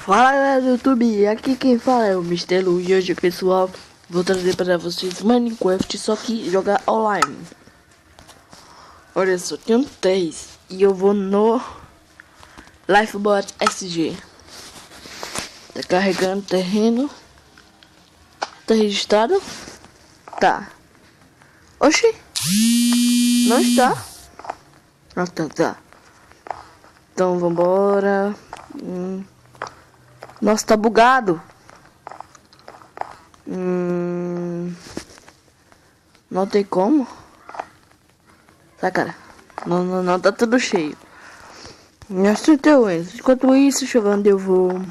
Fala galera do YouTube, aqui quem fala é o Mr. Lu e hoje pessoal vou trazer para vocês Minecraft, só que jogar online. Olha só, tenho 3 e eu vou no Lifebot SG. Tá carregando terreno. Tá registrado? Tá. Oxi, não está. Ah, tá. Então vambora. Nossa, tá bugado. Não tem como. Tá, cara? Não, tá tudo cheio. Minhas 38. Enquanto isso, chovendo, eu vou...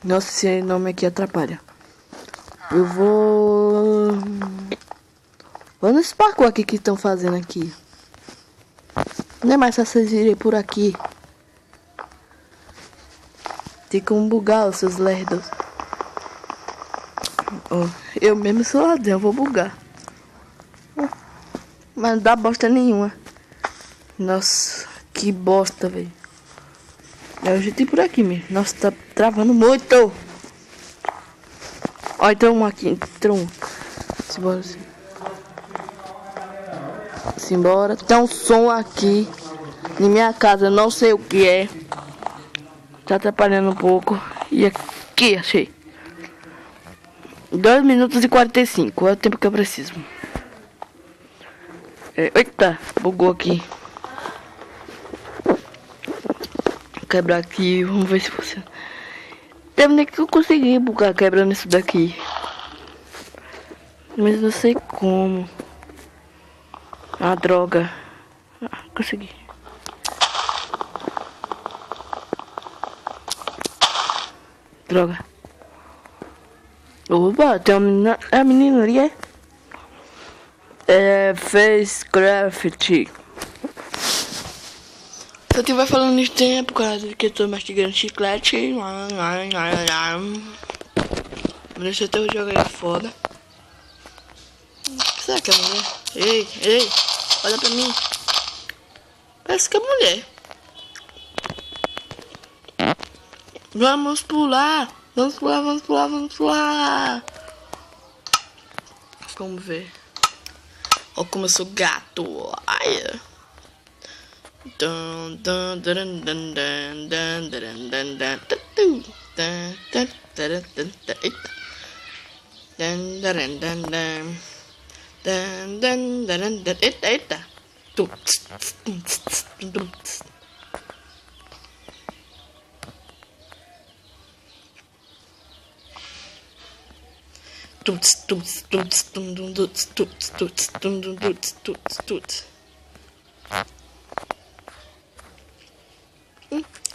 Nossa, esse nome aqui atrapalha. Eu vou... Vou nesse parkour aqui que estão fazendo aqui. Não é mais fácil vocês irem por aqui. Tem como bugar os seus lerdos. Eu mesmo sou ladrão, eu vou bugar. Mas não dá bosta nenhuma. Nossa, que bosta, velho. Eu já tenho por aqui mesmo. Nossa, tá travando muito. Ó, entrou um aqui. Entrou um. Simbora. Tem um som aqui na minha casa, eu não sei o que é. Tá atrapalhando um pouco. E aqui, achei. 2 minutos e 45. É o tempo que eu preciso. Eita, bugou aqui. Vou quebrar aqui. Vamos ver se funciona. Deve nem que eu consegui bugar quebrando isso daqui. Mas não sei como. Ah, droga. Consegui. Droga. Opa, tem uma menina. É a menina ali, fez craft. Se eu estiver falando isso tempo, por causa que eu tô mastigando chiclete. Deixa eu ter o jogo aí foda. Será que é mulher? Ei, olha pra mim. Parece que é mulher. Vamos pular. Vamos pular. Vamos ver. Olha como eu sou gato. Ai. Eita.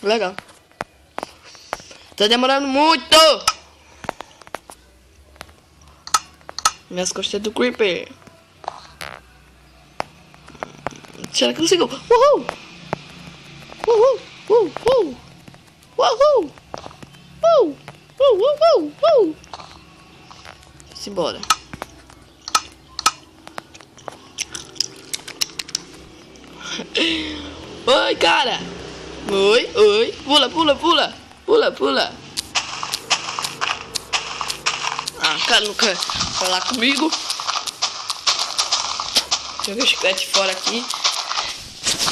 Legal. Tá demorando muito. Minhas costas do creeper. Será que eu consigo? Uhul! Simbora. Oi, cara. Oi. Pula. Ah, cara, não quer falar comigo. Joguei o chiclete fora aqui.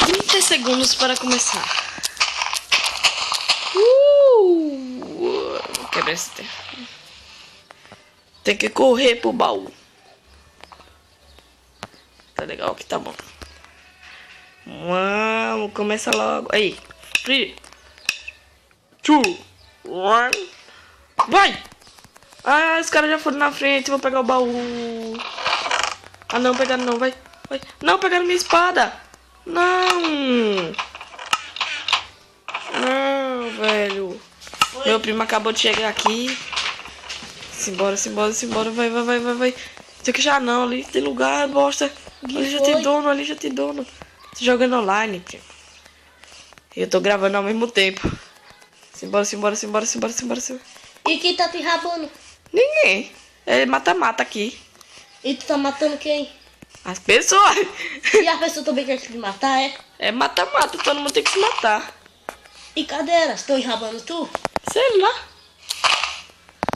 30 segundos para começar. Quebra esse tempo. Tem que correr pro baú. Tá legal aqui, tá bom. Vamos, começa logo. Aí. 3, 2, 1. Vai! Ah, os caras já foram na frente. Vou pegar o baú. Ah, não, pegaram não. Vai. Não, pegaram minha espada. Não, velho. Meu primo acabou de chegar aqui. Simbora. Vai. Tem que já não, ali tem lugar, bosta. Ali já tem dono. Tô jogando online, primo. Eu tô gravando ao mesmo tempo. Simbora. E quem tá te rabando? Ninguém. É mata-mata aqui. E tu tá matando quem? As pessoas. E a pessoa também quer te matar, é? É mata-mata, todo mundo tem que se matar. E cadê elas? Estão enrabando tu? Sei lá.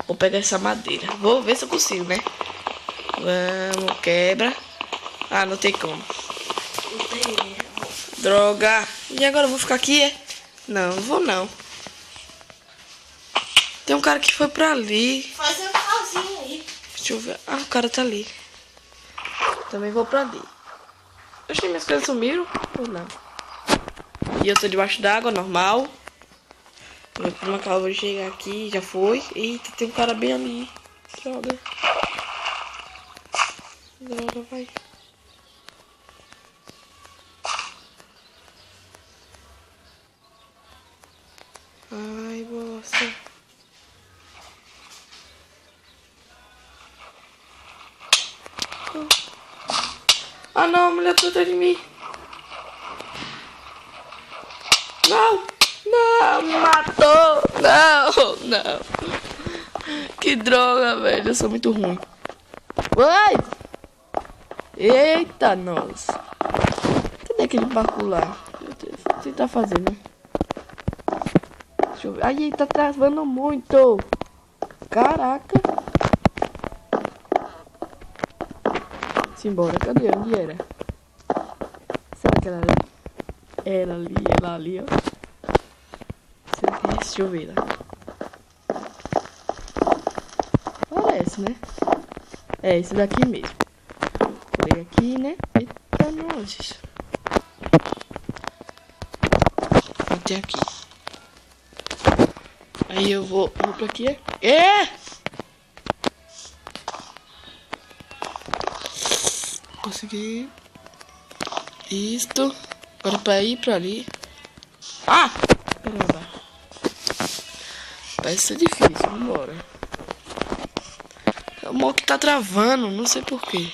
Vou pegar essa madeira. Vou ver se eu consigo, né? Vamos, quebra. Ah, não tem como. Não tem. Droga. E agora eu vou ficar aqui, é? Não, não vou não. Tem um cara que foi pra ali. Fazer um casinho aí. Deixa eu ver. Ah, o cara tá ali. Também vou pra ali. Achei minhas coisas sumiram ou não? E eu tô debaixo d'água, normal. Minha prima acabou de chegar aqui, já foi. Eita, tem um cara bem ali. Droga. Droga, vai. Ai, bosta. Ah não, a mulher tá atrás de mim. Não, não, me matou. Não, não. Que droga, velho. Eu sou muito ruim. Vai. Eita, nossa. Cadê aquele barco lá? Meu Deus, o que você tá fazendo? Deixa eu ver. Ai, ele tá travando muito. Caraca. Simbora, cadê? Onde era? Será que ela era ali? Ela ali, ó. Será que é esse? Deixa eu ver lá. Parece, né? É esse daqui mesmo. Pulei aqui, né? Eita, nossa. Até aqui. Aí eu vou pra aqui. Consegui. Isto. Agora pra ir pra ali. Ah! Caramba. Parece ser difícil. Vambora. É o mal que tá travando. Não sei porquê.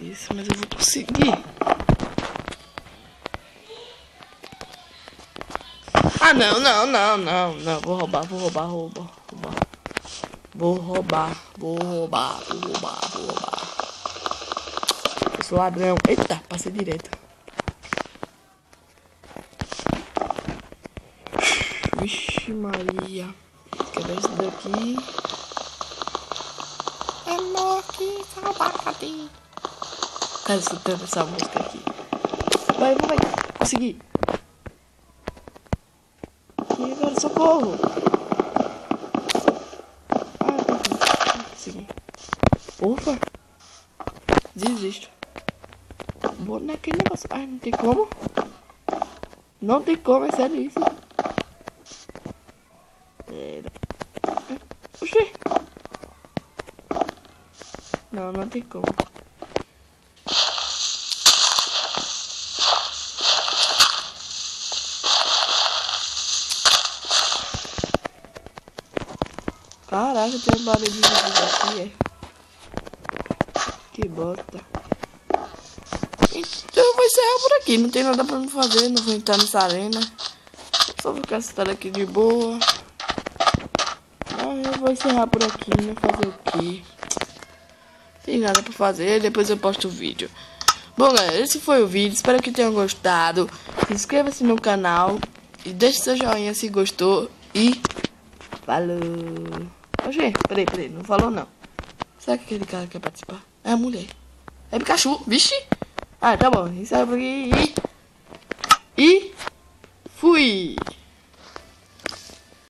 Isso, mas eu vou conseguir. Ah, não. Vou roubar. Eu sou ladrão. Eita, passei direto. Vixe Maria. Cadê esse daqui? Amor, que saudade. Cara, escutando essa música aqui. Vai. Consegui. E agora, socorro. Consegui. Ufa. Desisto. Vou naquele negócio. Ai, não tem como. Não tem como, é sério isso. Oxê. Não tem como. Caraca, tem um barulho de aqui, é. Que bosta. Então eu vou encerrar por aqui. Não tem nada pra me fazer. Não vou entrar nessa arena. Só vou ficar sentado aqui de boa. Eu vou encerrar por aqui, né? Fazer o quê? Tem nada pra fazer. Depois eu posto o vídeo. Bom, galera, esse foi o vídeo. Espero que tenham gostado. Inscreva-se no canal. E deixe seu joinha se gostou. E falou. Oxê, peraí. Não falou não. Será que aquele cara quer participar? É a mulher. É Pikachu. Vixe. Ah, tá bom. Encerra por aqui. E fui.